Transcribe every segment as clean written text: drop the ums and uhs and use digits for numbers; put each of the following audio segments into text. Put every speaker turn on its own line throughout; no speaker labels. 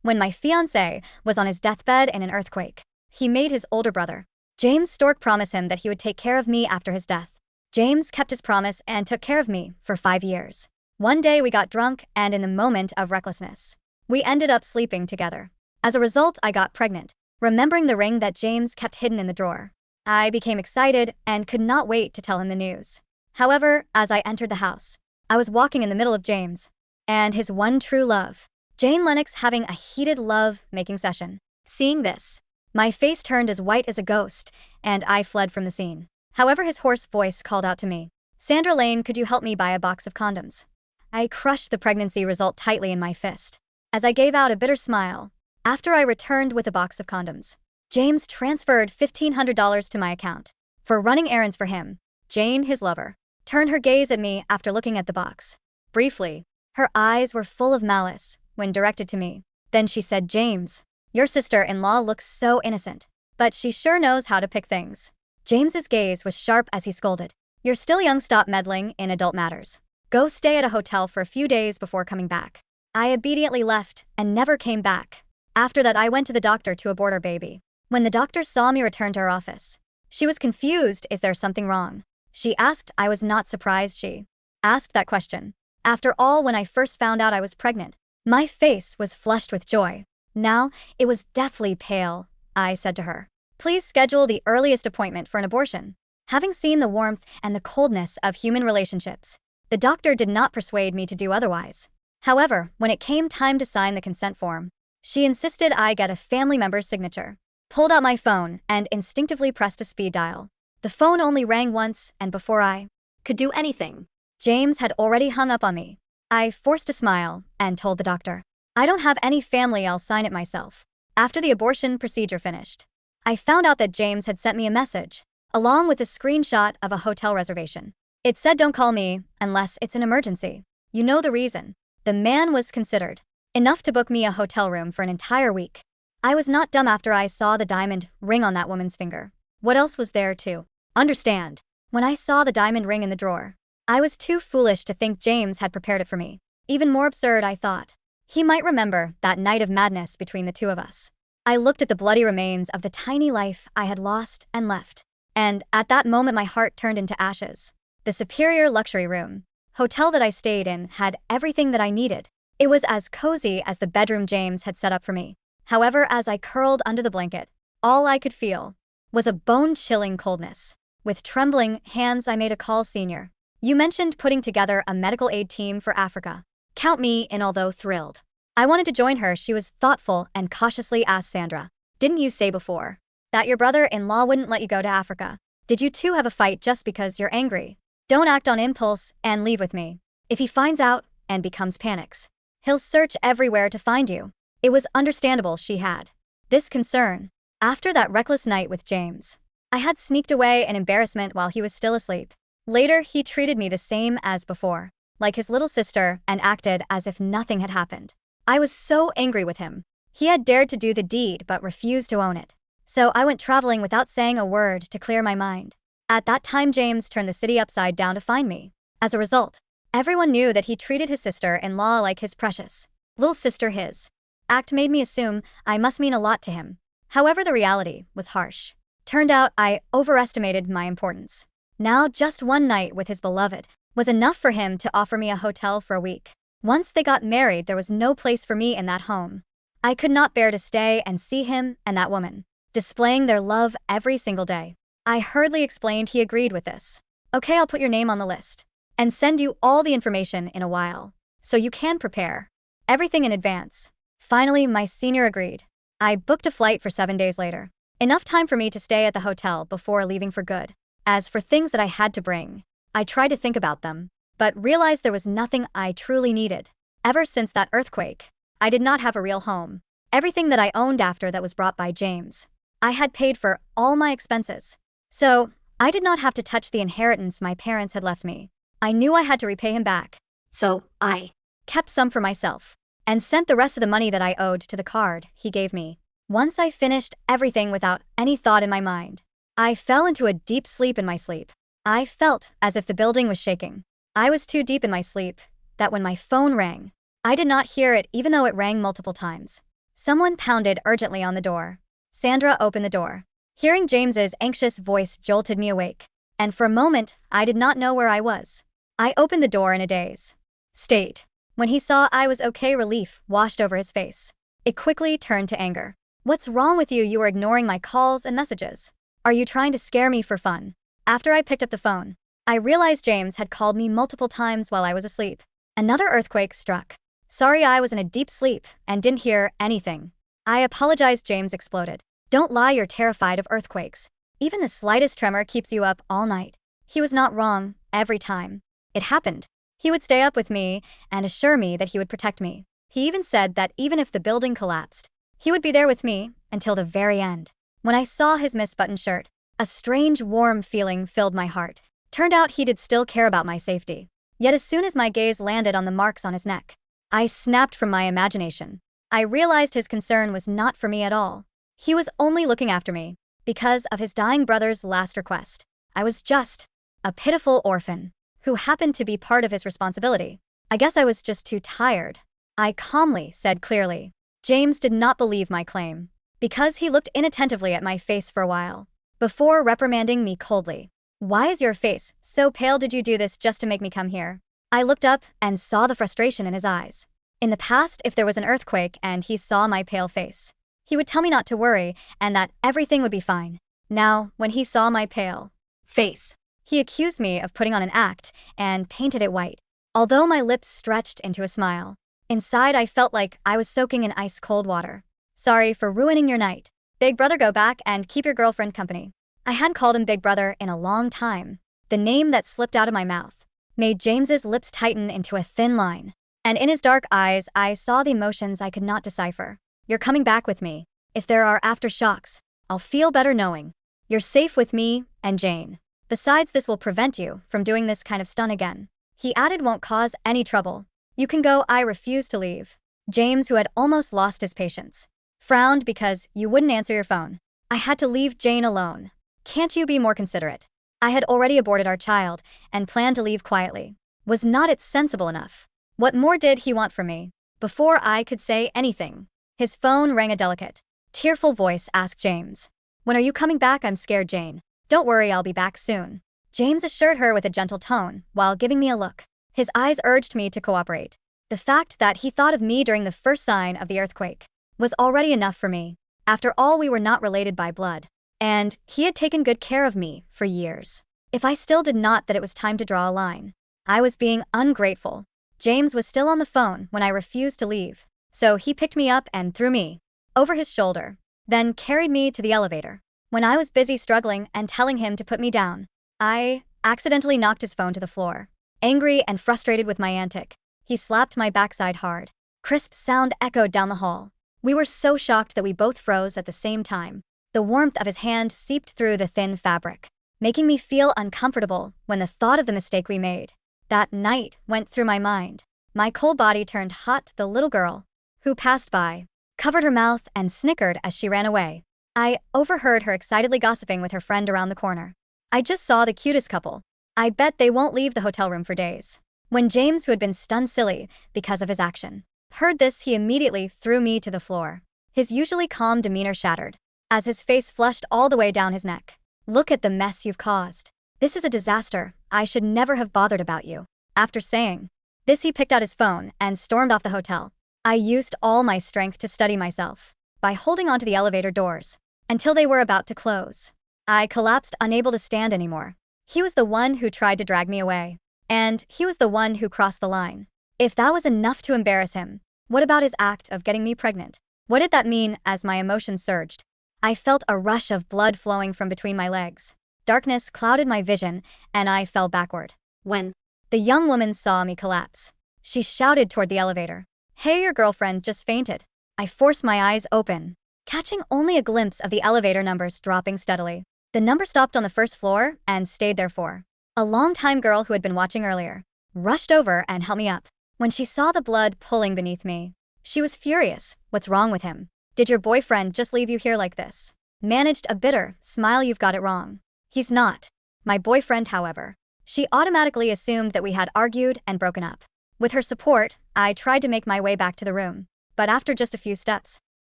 when my fiance was on his deathbed in an earthquake. He made his older brother, James Stork, promise him that he would take care of me after his death. James kept his promise and took care of me for 5 years. One day we got drunk, and in the moment of recklessness, we ended up sleeping together. As a result, I got pregnant. Remembering the ring that James kept hidden in the drawer, I became excited and could not wait to tell him the news. However, as I entered the house, I was walking in the middle of James and his one true love, Jane Lennox, having a heated love-making session. Seeing this, my face turned as white as a ghost, and I fled from the scene. However, his hoarse voice called out to me, "Sandra Lane, could you help me buy a box of condoms?" I crushed the pregnancy result tightly in my fist, as I gave out a bitter smile. After I returned with a box of condoms, James transferred $1,500 to my account. For running errands for him, Jane, his lover, turned her gaze at me after looking at the box. Briefly, her eyes were full of malice when directed to me. Then she said, "James, your sister-in-law looks so innocent, but she sure knows how to pick things." James's gaze was sharp as he scolded, "You're still young, stop meddling in adult matters. Go stay at a hotel for a few days before coming back." I obediently left and never came back. After that, I went to the doctor to abort our baby. When the doctor saw me return to her office, she was confused. "Is there something wrong?" she asked. I was not surprised she asked that question. After all, when I first found out I was pregnant, my face was flushed with joy. Now, it was deathly pale. I said to her, "Please schedule the earliest appointment for an abortion." Having seen the warmth and the coldness of human relationships, the doctor did not persuade me to do otherwise. However, when it came time to sign the consent form, she insisted I get a family member's signature. Pulled out my phone and instinctively pressed a speed dial. The phone only rang once, and before I could do anything, James had already hung up on me. I forced a smile and told the doctor, "I don't have any family, I'll sign it myself." After the abortion procedure finished, I found out that James had sent me a message, along with a screenshot of a hotel reservation. It said, "Don't call me unless it's an emergency. You know the reason." The man was considered enough to book me a hotel room for an entire week. I was not dumb after I saw the diamond ring on that woman's finger. What else was there to understand? When I saw the diamond ring in the drawer, I was too foolish to think James had prepared it for me. Even more absurd, I thought he might remember that night of madness between the two of us. I looked at the bloody remains of the tiny life I had lost and left, and at that moment my heart turned into ashes. The superior luxury room hotel that I stayed in had everything that I needed. It was as cozy as the bedroom James had set up for me. However, as I curled under the blanket, all I could feel was a bone-chilling coldness. With trembling hands, I made a call. "Senior, you mentioned putting together a medical aid team for Africa. Count me in." Although thrilled, I wanted to join her. She was thoughtful and cautiously asked, "Sandra, didn't you say before that your brother-in-law wouldn't let you go to Africa? Did you two have a fight just because you're angry? Don't act on impulse and leave with me. If he finds out and becomes panics, he'll search everywhere to find you." It was understandable she had this concern. After that reckless night with James, I had sneaked away in embarrassment while he was still asleep. Later, he treated me the same as before, like his little sister, and acted as if nothing had happened. I was so angry with him. He had dared to do the deed but refused to own it. So I went traveling without saying a word to clear my mind. At that time, James turned the city upside down to find me. As a result, everyone knew that he treated his sister-in-law like his precious little sister. His act made me assume I must mean a lot to him. However, the reality was harsh. Turned out I overestimated my importance. Now, just one night with his beloved was enough for him to offer me a hotel for a week. Once they got married, there was no place for me in that home. I could not bear to stay and see him and that woman displaying their love every single day. I hurriedly explained. He agreed with this. "Okay, I'll put your name on the list and send you all the information in a while, so you can prepare everything in advance." Finally, my senior agreed. I booked a flight for 7 days later, enough time for me to stay at the hotel before leaving for good. As for things that I had to bring, I tried to think about them, but realized there was nothing I truly needed. Ever since that earthquake, I did not have a real home. Everything that I owned after that was brought by James, I had paid for all my expenses. So, I did not have to touch the inheritance my parents had left me. I knew I had to repay him back. So, I kept some for myself and sent the rest of the money that I owed to the card he gave me. Once I finished everything without any thought in my mind, I fell into a deep sleep in my sleep. I felt as if the building was shaking. I was too deep in my sleep that when my phone rang, I did not hear it even though it rang multiple times. Someone pounded urgently on the door. Sandra opened the door. Hearing James's anxious voice jolted me awake, and for a moment, I did not know where I was. I opened the door in a daze. State. When he saw I was okay, relief washed over his face. It quickly turned to anger. What's wrong with you? You are ignoring my calls and messages. Are you trying to scare me for fun? After I picked up the phone, I realized James had called me multiple times while I was asleep. Another earthquake struck. Sorry, I was in a deep sleep and didn't hear anything. I apologized, James exploded. Don't lie, you're terrified of earthquakes. Even the slightest tremor keeps you up all night. He was not wrong every time it happened. He would stay up with me and assure me that he would protect me. He even said that even if the building collapsed, he would be there with me until the very end. When I saw his misbuttoned shirt, a strange warm feeling filled my heart. Turned out he did still care about my safety. Yet as soon as my gaze landed on the marks on his neck, I snapped from my imagination. I realized his concern was not for me at all. He was only looking after me because of his dying brother's last request. I was just a pitiful orphan who happened to be part of his responsibility. I guess I was just too tired. I calmly said clearly. James did not believe my claim because he looked inattentively at my face for a while before reprimanding me coldly. Why is your face so pale? Did you do this just to make me come here? I looked up and saw the frustration in his eyes. In the past, if there was an earthquake and he saw my pale face, he would tell me not to worry and that everything would be fine. Now, when he saw my pale face, he accused me of putting on an act and painted it white. Although my lips stretched into a smile, inside I felt like I was soaking in ice-cold water. Sorry for ruining your night. Big brother, go back and keep your girlfriend company. I hadn't called him Big Brother in a long time. The name that slipped out of my mouth made James's lips tighten into a thin line, and in his dark eyes I saw the emotions I could not decipher. You're coming back with me. If there are aftershocks, I'll feel better knowing you're safe with me and Jane. Besides, this will prevent you from doing this kind of stunt again. He added, won't cause any trouble. You can go. I refused to leave. James, who had almost lost his patience, frowned because you wouldn't answer your phone. I had to leave Jane alone. Can't you be more considerate? I had already aborted our child and planned to leave quietly. Was not it sensible enough? What more did he want from me? Before I could say anything, his phone rang. A delicate, tearful voice asked James, when are you coming back? I'm scared, Jane. Don't worry, I'll be back soon. James assured her with a gentle tone while giving me a look. His eyes urged me to cooperate. The fact that he thought of me during the first sign of the earthquake was already enough for me. After all, we were not related by blood, and he had taken good care of me for years. If I still did not, that it was time to draw a line. I was being ungrateful. James was still on the phone when I refused to leave, so he picked me up and threw me over his shoulder, then carried me to the elevator. When I was busy struggling and telling him to put me down, I accidentally knocked his phone to the floor. Angry and frustrated with my antic, he slapped my backside hard. Crisp sound echoed down the hall. We were so shocked that we both froze at the same time. The warmth of his hand seeped through the thin fabric, making me feel uncomfortable when the thought of the mistake we made that night went through my mind. My cold body turned hot. The little girl who passed by covered her mouth and snickered as she ran away. I overheard her excitedly gossiping with her friend around the corner. I just saw the cutest couple. I bet they won't leave the hotel room for days. When James, who had been stunned silly because of his action, heard this, he immediately threw me to the floor. His usually calm demeanor shattered as his face flushed all the way down his neck. Look at the mess you've caused. This is a disaster. I should never have bothered about you. After saying this, he picked out his phone and stormed off the hotel. I used all my strength to steady myself by holding onto the elevator doors until they were about to close. I collapsed, unable to stand anymore. He was the one who tried to drag me away, and he was the one who crossed the line. If that was enough to embarrass him, what about his act of getting me pregnant? What did that mean? As my emotions surged, I felt a rush of blood flowing from between my legs. Darkness clouded my vision, and I fell backward. When the young woman saw me collapse, she shouted toward the elevator, "Hey, your girlfriend just fainted." I forced my eyes open, catching only a glimpse of the elevator numbers dropping steadily. The number stopped on the first floor and stayed there for a long-time girl who had been watching earlier rushed over and helped me up. When she saw the blood pooling beneath me, she was furious. What's wrong with him? Did your boyfriend just leave you here like this? Managed a bitter smile. You've got it wrong. He's not my boyfriend, however. She automatically assumed that we had argued and broken up. With her support, I tried to make my way back to the room, but after just a few steps,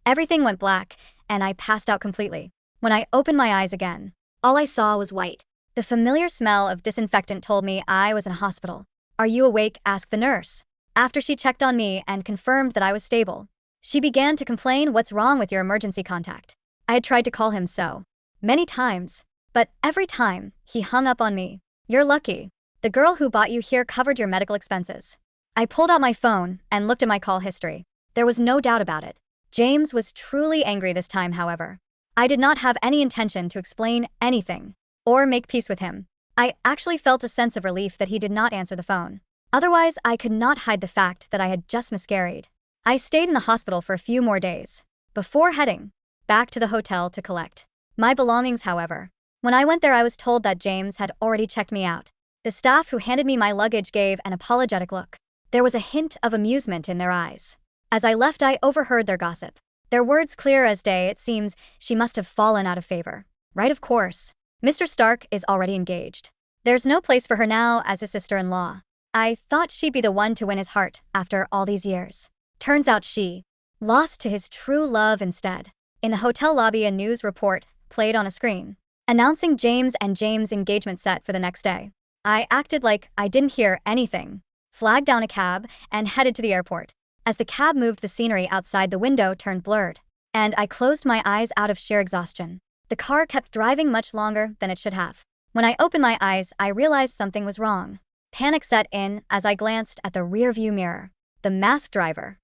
Everything went black, and I passed out completely. When I opened my eyes again, all I saw was white. The familiar smell of disinfectant told me I was in a hospital. "Are you awake?" asked the nurse. After she checked on me and confirmed that I was stable, she began to complain, "What's wrong with your emergency contact?" I had tried to call him so many times, but every time, he hung up on me. "You're lucky. The girl who brought you here covered your medical expenses." I pulled out my phone and looked at my call history. There was no doubt about it. James was truly angry this time, however. I did not have any intention to explain anything or make peace with him. I actually felt a sense of relief that he did not answer the phone. Otherwise, I could not hide the fact that I had just miscarried. I stayed in the hospital for a few more days before heading back to the hotel to collect my belongings. However, when I went there, I was told that James had already checked me out. The staff who handed me my luggage gave an apologetic look. There was a hint of amusement in their eyes. As I left, I overheard their gossip. Their words clear as day. "It seems she must have fallen out of favor. Right, of course. Mr. Stark is already engaged. There's no place for her now as his sister-in-law. I thought she'd be the one to win his heart after all these years. Turns out she lost to his true love instead." In the hotel lobby, a news report played on a screen, announcing James and James' engagement set for the next day. I acted like I didn't hear anything, flagged down a cab, and headed to the airport. As the cab moved, the scenery outside the window turned blurred, and I closed my eyes out of sheer exhaustion. The car kept driving much longer than it should have. When I opened my eyes, I realized something was wrong. Panic set in as I glanced at the rearview mirror. The masked driver's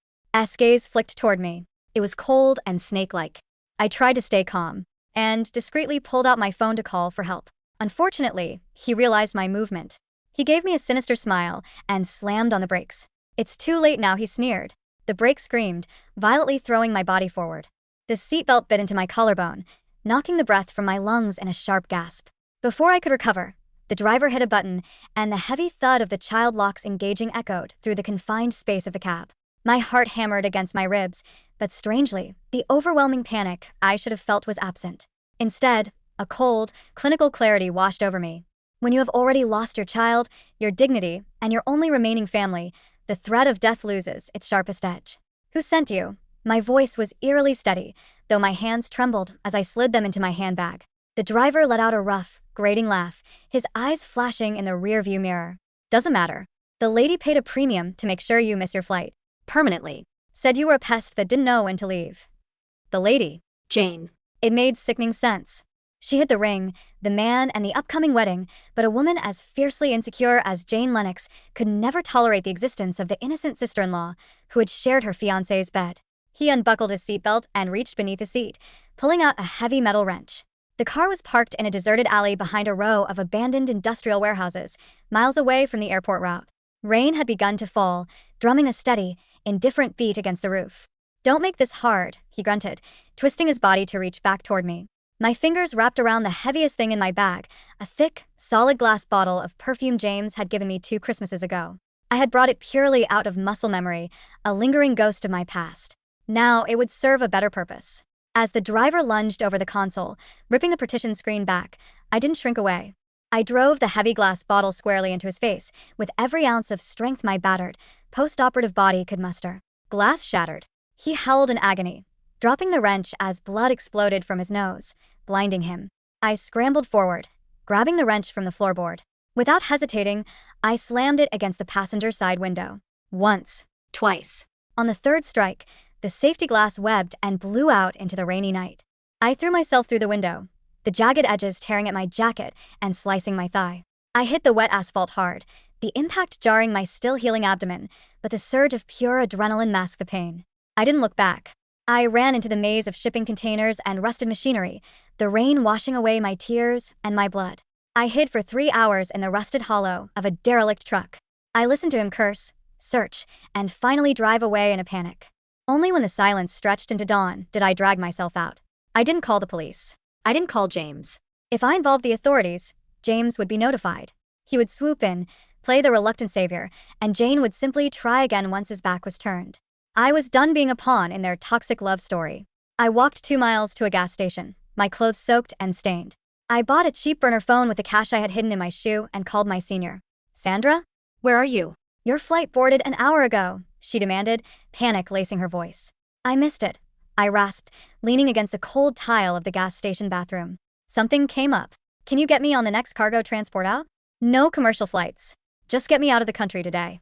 gaze flicked toward me. It was cold and snake-like. I tried to stay calm and discreetly pulled out my phone to call for help. Unfortunately, he realized my movement. He gave me a sinister smile and slammed on the brakes. "It's too late now," he sneered. The brake screamed, violently throwing my body forward. The seatbelt bit into my collarbone, knocking the breath from my lungs in a sharp gasp. Before I could recover, the driver hit a button, and the heavy thud of the child locks engaging echoed through the confined space of the cab. My heart hammered against my ribs, but strangely, the overwhelming panic I should have felt was absent. Instead, a cold, clinical clarity washed over me. When you have already lost your child, your dignity, and your only remaining family, the threat of death loses its sharpest edge. "Who sent you?" My voice was eerily steady, though my hands trembled as I slid them into my handbag. The driver let out a rough, grating laugh, his eyes flashing in the rearview mirror. "Doesn't matter. The lady paid a premium to make sure you miss your flight permanently. Said you were a pest that didn't know when to leave." The lady? Jane. It made sickening sense. She hid the ring, the man, and the upcoming wedding, but a woman as fiercely insecure as Jane Lennox could never tolerate the existence of the innocent sister-in-law who had shared her fiance's bed. He unbuckled his seatbelt and reached beneath the seat, pulling out a heavy metal wrench. The car was parked in a deserted alley behind a row of abandoned industrial warehouses, miles away from the airport route. Rain had begun to fall, drumming a steady, indifferent beat against the roof. "Don't make this hard," he grunted, twisting his body to reach back toward me. My fingers wrapped around the heaviest thing in my bag, a thick, solid glass bottle of perfume James had given me 2 Christmases ago. I had brought it purely out of muscle memory, a lingering ghost of my past. Now it would serve a better purpose. As the driver lunged over the console, ripping the partition screen back, I didn't shrink away. I drove the heavy glass bottle squarely into his face, with every ounce of strength my battered, post-operative body could muster. Glass shattered. He howled in agony, dropping the wrench as blood exploded from his nose, blinding him. I scrambled forward, grabbing the wrench from the floorboard. Without hesitating, I slammed it against the passenger side window. Once. Twice. On the third strike, the safety glass webbed and blew out into the rainy night. I threw myself through the window, the jagged edges tearing at my jacket and slicing my thigh. I hit the wet asphalt hard, the impact jarring my still-healing abdomen, but the surge of pure adrenaline masked the pain. I didn't look back. I ran into the maze of shipping containers and rusted machinery, the rain washing away my tears and my blood. I hid for 3 hours in the rusted hollow of a derelict truck. I listened to him curse, search, and finally drive away in a panic. Only when the silence stretched into dawn did I drag myself out. I didn't call the police. I didn't call James. If I involved the authorities, James would be notified. He would swoop in, play the reluctant savior, and Jane would simply try again once his back was turned. I was done being a pawn in their toxic love story. I walked 2 miles to a gas station, my clothes soaked and stained. I bought a cheap burner phone with the cash I had hidden in my shoe and called my senior. "Sandra? Where are you?" "Your flight boarded an hour ago," she demanded, panic lacing her voice. "I missed it. I rasped, leaning against the cold tile of the gas station bathroom. Something came up. Can you get me on the next cargo transport out? No commercial flights. Just get me out of the country today.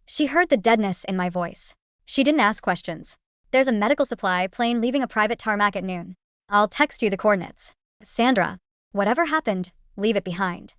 She heard the deadness in my voice. She didn't ask questions. There's a medical supply plane leaving a private tarmac at noon. I'll text you the coordinates. Sandra, whatever happened, leave it behind.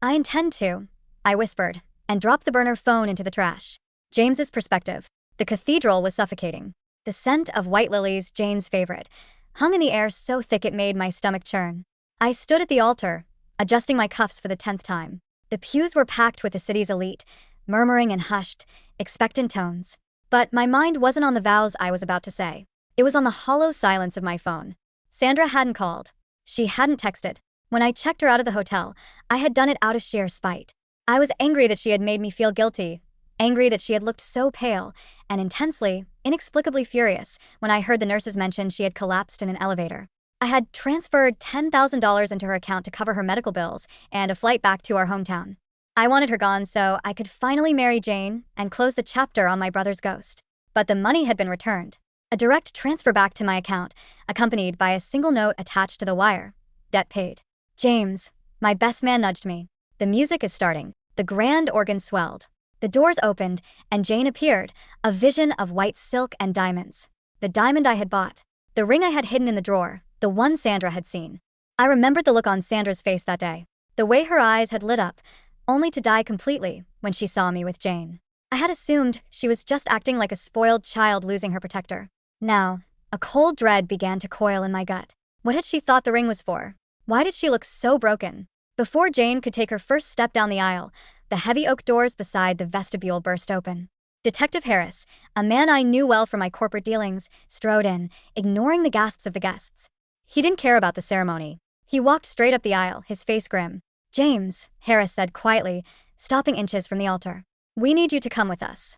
I intend to, I whispered, and dropped the burner phone into the trash. James's perspective. The cathedral was suffocating. The scent of white lilies, Jane's favorite, hung in the air so thick it made my stomach churn. I stood at the altar, adjusting my cuffs for the 10th time. The pews were packed with the city's elite, murmuring in hushed, expectant tones. But my mind wasn't on the vows I was about to say. It was on the hollow silence of my phone. Sandra hadn't called. She hadn't texted. When I checked her out of the hotel, I had done it out of sheer spite. I was angry that she had made me feel guilty, angry that she had looked so pale, and intensely, inexplicably furious when I heard the nurses mention she had collapsed in an elevator. I had transferred $10,000 into her account to cover her medical bills and a flight back to our hometown. I wanted her gone so I could finally marry Jane and close the chapter on my brother's ghost. But the money had been returned. A direct transfer back to my account, accompanied by a single note attached to the wire. Debt paid. James, my best man, nudged me. The music is starting. The grand organ swelled. The doors opened, and Jane appeared, a vision of white silk and diamonds. The diamond I had bought. The ring I had hidden in the drawer, the one Sandra had seen. I remembered the look on Sandra's face that day. The way her eyes had lit up, only to die completely when she saw me with Jane. I had assumed she was just acting like a spoiled child losing her protector. Now, a cold dread began to coil in my gut. What had she thought the ring was for? Why did she look so broken? Before Jane could take her first step down the aisle, the heavy oak doors beside the vestibule burst open. Detective Harris, a man I knew well from my corporate dealings, strode in, ignoring the gasps of the guests. He didn't care about the ceremony. He walked straight up the aisle, his face grim. James, Harris said quietly, stopping inches from the altar. We need you to come with us.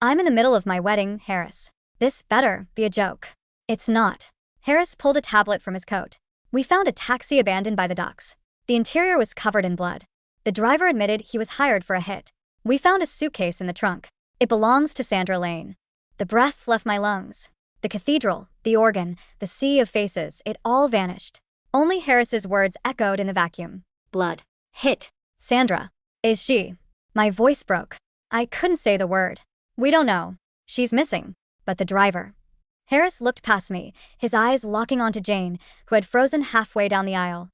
I'm in the middle of my wedding, Harris. This better be a joke. It's not. Harris pulled a tablet from his coat. We found a taxi abandoned by the docks. The interior was covered in blood. The driver admitted he was hired for a hit. We found a suitcase in the trunk. It belongs to Sandra Lane. The breath left my lungs. The cathedral, the organ, the sea of faces, it all vanished. Only Harris's words echoed in the vacuum. Blood. Hit. Sandra. Is she? My voice broke. I couldn't say the word. We don't know. She's missing. But the driver. Harris looked past me, his eyes locking onto Jane, who had frozen halfway down the aisle.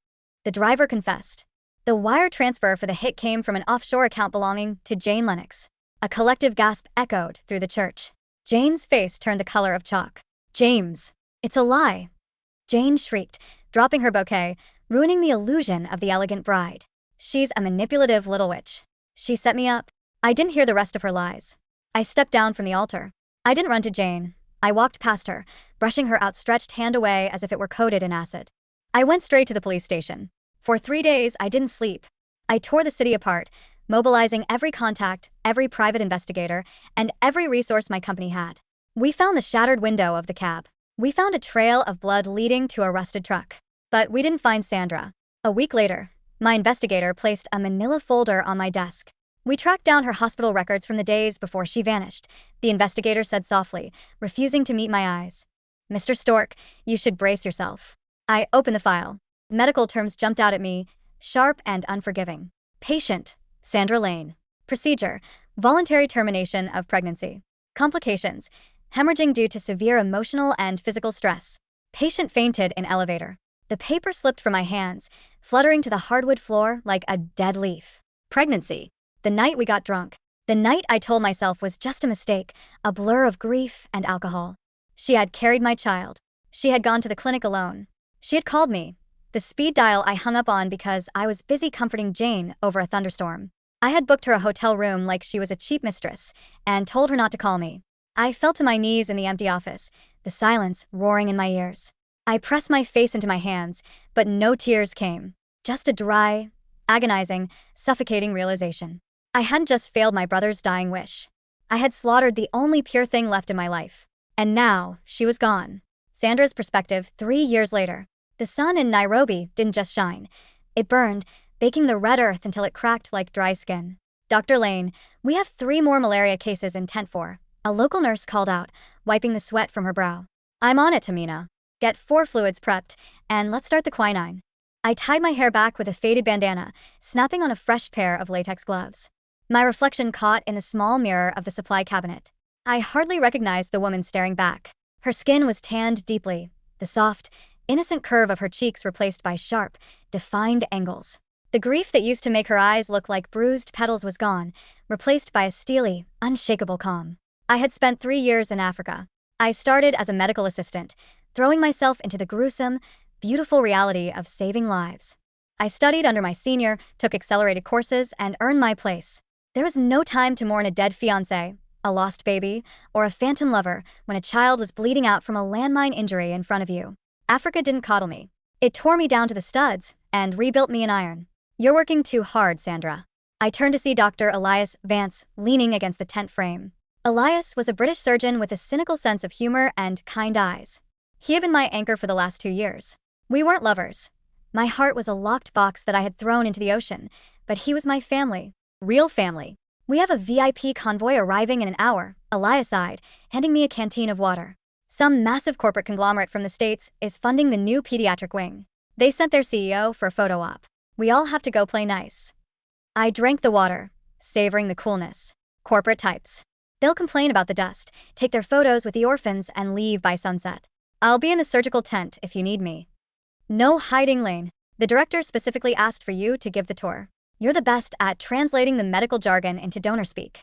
The driver confessed. The wire transfer for the hit came from an offshore account belonging to Jane Lennox. A collective gasp echoed through the church. Jane's face turned the color of chalk. James. It's a lie. Jane shrieked, dropping her bouquet, ruining the illusion of the elegant bride. She's a manipulative little witch. She set me up. I didn't hear the rest of her lies. I stepped down from the altar. I didn't run to Jane. I walked past her, brushing her outstretched hand away as if it were coated in acid. I went straight to the police station. For 3 days, I didn't sleep. I tore the city apart, mobilizing every contact, every private investigator, and every resource my company had. We found the shattered window of the cab. We found a trail of blood leading to a rusted truck. But we didn't find Sandra. A week later, my investigator placed a manila folder on my desk. We tracked down her hospital records from the days before she vanished, the investigator said softly, refusing to meet my eyes. Mr. Stork, you should brace yourself. I opened the file. Medical terms jumped out at me, sharp and unforgiving. Patient, Sandra Lane. Procedure, voluntary termination of pregnancy. Complications, hemorrhaging due to severe emotional and physical stress. Patient fainted in elevator. The paper slipped from my hands, fluttering to the hardwood floor like a dead leaf. Pregnancy. The night we got drunk. The night I told myself was just a mistake, a blur of grief and alcohol. She had carried my child. She had gone to the clinic alone. She had called me. The speed dial I hung up on because I was busy comforting Jane over a thunderstorm. I had booked her a hotel room like she was a cheap mistress and told her not to call me. I fell to my knees in the empty office, the silence roaring in my ears. I pressed my face into my hands, but no tears came. Just a dry, agonizing, suffocating realization. I hadn't just failed my brother's dying wish. I had slaughtered the only pure thing left in my life. And now, she was gone. Sandra's perspective 3 years later. The sun in Nairobi didn't just shine. It burned, baking the red earth until it cracked like dry skin. Dr. Lane, we have 3 more malaria cases in tent 4. A local nurse called out, wiping the sweat from her brow. I'm on it, Tamina. Get 4 fluids prepped, and let's start the quinine. I tied my hair back with a faded bandana, snapping on a fresh pair of latex gloves. My reflection caught in the small mirror of the supply cabinet. I hardly recognized the woman staring back. Her skin was tanned deeply, the soft, innocent curve of her cheeks replaced by sharp, defined angles. The grief that used to make her eyes look like bruised petals was gone, replaced by a steely, unshakable calm. I had spent 3 years in Africa. I started as a medical assistant, throwing myself into the gruesome, beautiful reality of saving lives. I studied under my senior, took accelerated courses, and earned my place. There was no time to mourn a dead fiance, a lost baby, or a phantom lover when a child was bleeding out from a landmine injury in front of you. Africa didn't coddle me. It tore me down to the studs and rebuilt me in iron. You're working too hard, Sandra. I turned to see Dr. Elias Vance leaning against the tent frame. Elias was a British surgeon with a cynical sense of humor and kind eyes. He had been my anchor for the last 2 years. We weren't lovers. My heart was a locked box that I had thrown into the ocean, but he was my family. Real family. We have a VIP convoy arriving in an hour, Elias sighed, handing me a canteen of water. Some massive corporate conglomerate from the States is funding the new pediatric wing. They sent their CEO for a photo op. We all have to go play nice. I drank the water, savoring the coolness. Corporate types. They'll complain about the dust, take their photos with the orphans, and leave by sunset. I'll be in the surgical tent if you need me. No hiding, Lane. The director specifically asked for you to give the tour. You're the best at translating the medical jargon into donor speak.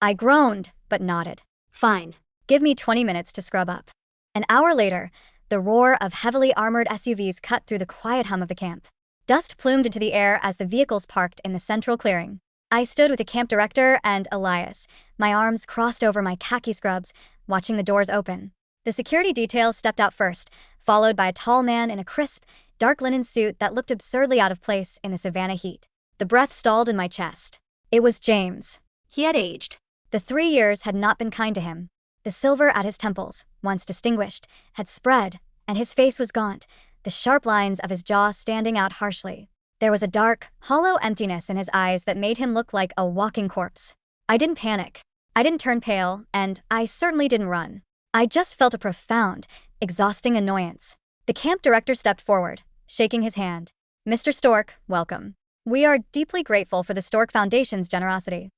I groaned, but nodded. Fine. Give me 20 minutes to scrub up. An hour later, the roar of heavily armored SUVs cut through the quiet hum of the camp. Dust plumed into the air as the vehicles parked in the central clearing. I stood with the camp director and Elias, my arms crossed over my khaki scrubs, watching the doors open. The security detail stepped out first, followed by a tall man in a crisp, dark linen suit that looked absurdly out of place in the Savannah heat. The breath stalled in my chest. It was James. He had aged. The 3 years had not been kind to him. The silver at his temples, once distinguished, had spread, and his face was gaunt, the sharp lines of his jaw standing out harshly. There was a dark, hollow emptiness in his eyes that made him look like a walking corpse. I didn't panic. I didn't turn pale, and I certainly didn't run. I just felt a profound, exhausting annoyance. The camp director stepped forward, shaking his hand. Mr. Stork, welcome. We are deeply grateful for the Stork Foundation's generosity.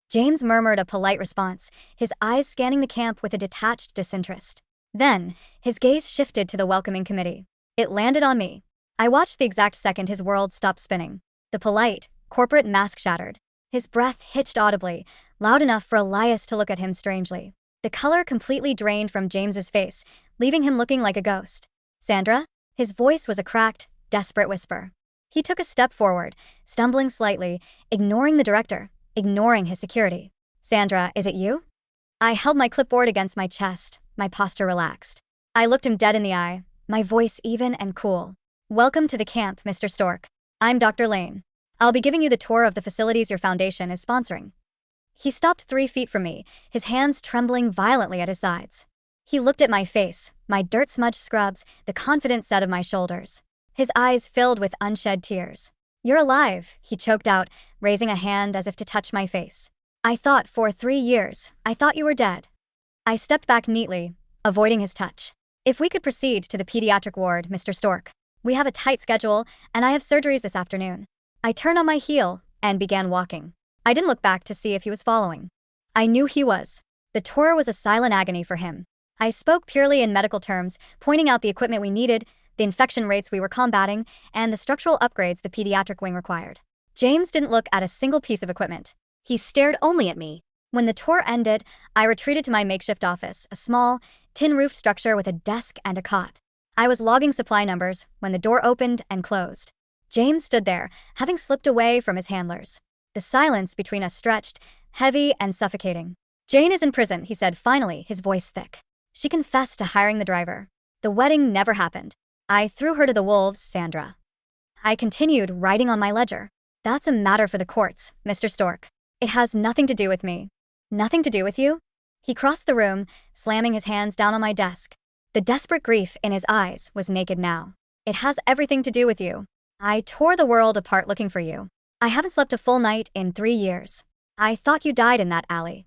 James murmured a polite response, his eyes scanning the camp with a detached disinterest. Then, his gaze shifted to the welcoming committee. It landed on me. I watched the exact second his world stopped spinning. The polite, corporate mask shattered. His breath hitched audibly, loud enough for Elias to look at him strangely. The color completely drained from James's face, leaving him looking like a ghost. Sandra? His voice was a cracked, desperate whisper. He took a step forward, stumbling slightly, ignoring the director, ignoring his security. Sandra, is it you? I held my clipboard against my chest, my posture relaxed. I looked him dead in the eye, my voice even and cool. Welcome to the camp, Mr. Stork. I'm Dr. Lane. I'll be giving you the tour of the facilities your foundation is sponsoring. He stopped 3 feet from me, his hands trembling violently at his sides. He looked at my face, my dirt-smudged scrubs, the confident set of my shoulders. His eyes filled with unshed tears. You're alive, he choked out, raising a hand as if to touch my face. I thought for 3 years, I thought you were dead. I stepped back neatly, avoiding his touch. If we could proceed to the pediatric ward, Mr. Stork. We have a tight schedule, and I have surgeries this afternoon. I turned on my heel and began walking. I didn't look back to see if he was following. I knew he was. The tour was a silent agony for him. I spoke purely in medical terms, pointing out the equipment we needed, the infection rates we were combating, and the structural upgrades the pediatric wing required. James didn't look at a single piece of equipment. He stared only at me. When the tour ended, I retreated to my makeshift office, a small, tin-roofed structure with a desk and a cot. I was logging supply numbers when the door opened and closed. James stood there, having slipped away from his handlers. The silence between us stretched, heavy and suffocating. Jane is in prison, he said finally, his voice thick. She confessed to hiring the driver. The wedding never happened. I threw her to the wolves, Sandra. I continued writing on my ledger. That's a matter for the courts, Mr. Stork. It has nothing to do with me. Nothing to do with you? He crossed the room, slamming his hands down on my desk. The desperate grief in his eyes was naked now. It has everything to do with you. I tore the world apart looking for you. I haven't slept a full night in 3 years. I thought you died in that alley.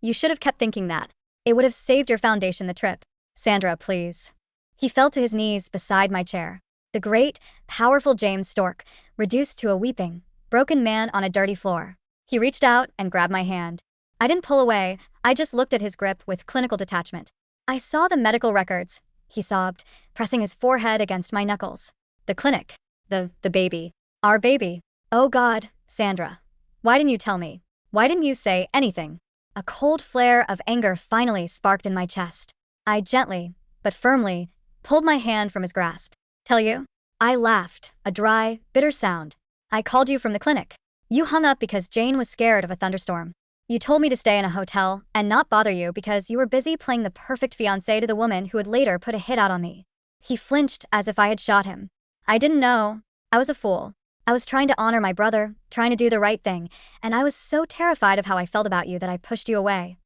You should have kept thinking that. It would have saved your foundation the trip. Sandra, please. He fell to his knees beside my chair. The great, powerful James Stork, reduced to a weeping, broken man on a dirty floor. He reached out and grabbed my hand. I didn't pull away, I just looked at his grip with clinical detachment. I saw the medical records, he sobbed, pressing his forehead against my knuckles. The clinic. The baby. Our baby. Oh God, Sandra. Why didn't you tell me? Why didn't you say anything? A cold flare of anger finally sparked in my chest. I gently, but firmly, pulled my hand from his grasp. Tell you? I laughed, a dry, bitter sound. I called you from the clinic. You hung up because Jane was scared of a thunderstorm. You told me to stay in a hotel and not bother you because you were busy playing the perfect fiance to the woman who would later put a hit out on me. He flinched as if I had shot him. I didn't know. I was a fool. I was trying to honor my brother, trying to do the right thing, and I was so terrified of how I felt about you that I pushed you away.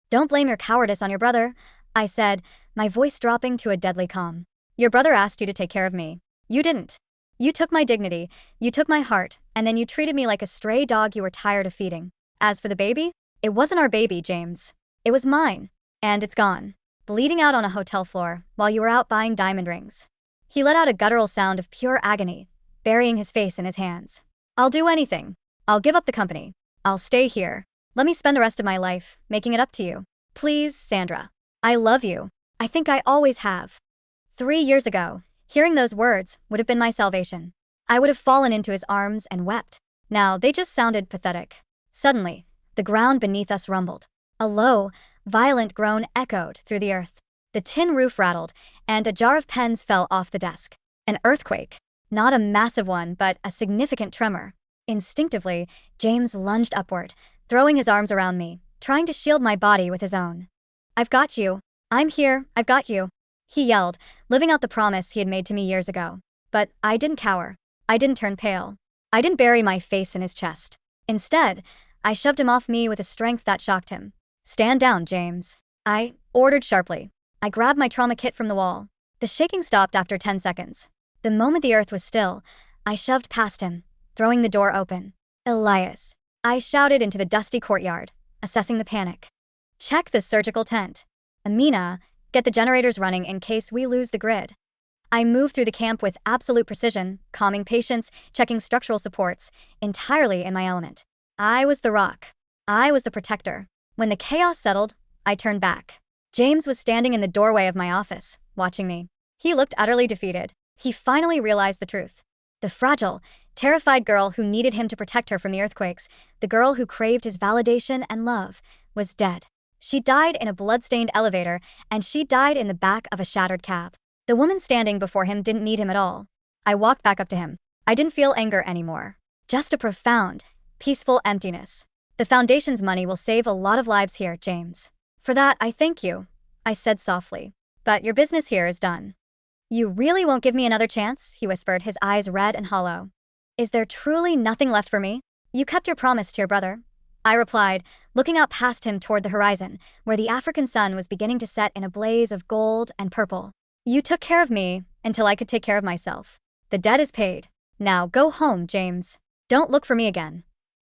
Don't blame your cowardice on your brother, I said, my voice dropping to a deadly calm. Your brother asked you to take care of me. You didn't. You took my dignity, you took my heart, and then you treated me like a stray dog you were tired of feeding. As for the baby, it wasn't our baby, James. It was mine. And it's gone. Bleeding out on a hotel floor while you were out buying diamond rings. He let out a guttural sound of pure agony, burying his face in his hands. I'll do anything. I'll give up the company. I'll stay here. Let me spend the rest of my life making it up to you. Please, Sandra. I love you. I think I always have. 3 years ago, hearing those words would have been my salvation. I would have fallen into his arms and wept. Now they just sounded pathetic. Suddenly, the ground beneath us rumbled. A low, violent groan echoed through the earth. The tin roof rattled, and a jar of pens fell off the desk. An earthquake. Not a massive one, but a significant tremor. Instinctively, James lunged upward, throwing his arms around me, trying to shield my body with his own. I've got you. I'm here, I've got you. He yelled, living out the promise he had made to me years ago. But I didn't cower. I didn't turn pale. I didn't bury my face in his chest. Instead, I shoved him off me with a strength that shocked him. Stand down, James. I ordered sharply. I grabbed my trauma kit from the wall. The shaking stopped after 10 seconds. The moment the earth was still, I shoved past him, throwing the door open. Elias. I shouted into the dusty courtyard, assessing the panic. Check the surgical tent. Amina, get the generators running in case we lose the grid. I moved through the camp with absolute precision, calming patients, checking structural supports, entirely in my element. I was the rock. I was the protector. When the chaos settled, I turned back. James was standing in the doorway of my office, watching me. He looked utterly defeated. He finally realized the truth. The fragile, terrified girl who needed him to protect her from the earthquakes, the girl who craved his validation and love, was dead. She died in a blood-stained elevator, and she died in the back of a shattered cab. The woman standing before him didn't need him at all. I walked back up to him. I didn't feel anger anymore. Just a profound, peaceful emptiness. The Foundation's money will save a lot of lives here, James. For that, I thank you, I said softly. But your business here is done. You really won't give me another chance? He whispered, his eyes red and hollow. Is there truly nothing left for me? You kept your promise to your brother, I replied, looking out past him toward the horizon, where the African sun was beginning to set in a blaze of gold and purple. You took care of me until I could take care of myself. The debt is paid. Now go home, James. Don't look for me again.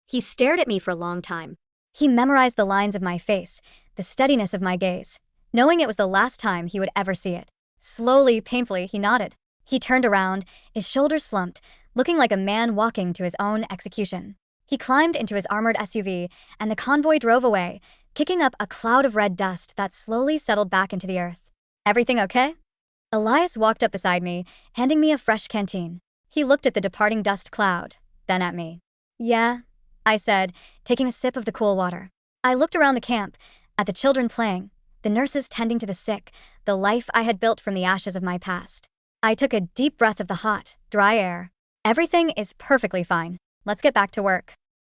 He stared at me for a long time.
He memorized the lines of my face, the steadiness of my gaze, knowing it was the last time he would ever see it. Slowly, painfully, he nodded. He turned around, his shoulders slumped, looking like a man walking to his own execution. He climbed into his armored SUV, and the convoy drove away, kicking up a cloud of red dust that slowly settled back into the earth. Everything okay? Elias walked up beside me, handing me a fresh canteen. He looked at the departing dust cloud, then at me. Yeah, I said, taking a sip of the cool water. I looked around the camp, at the children playing, the nurses tending to the sick, the life I had built from the ashes of my past. I took a deep breath of the hot, dry air. Everything is perfectly fine. Let's get back to work.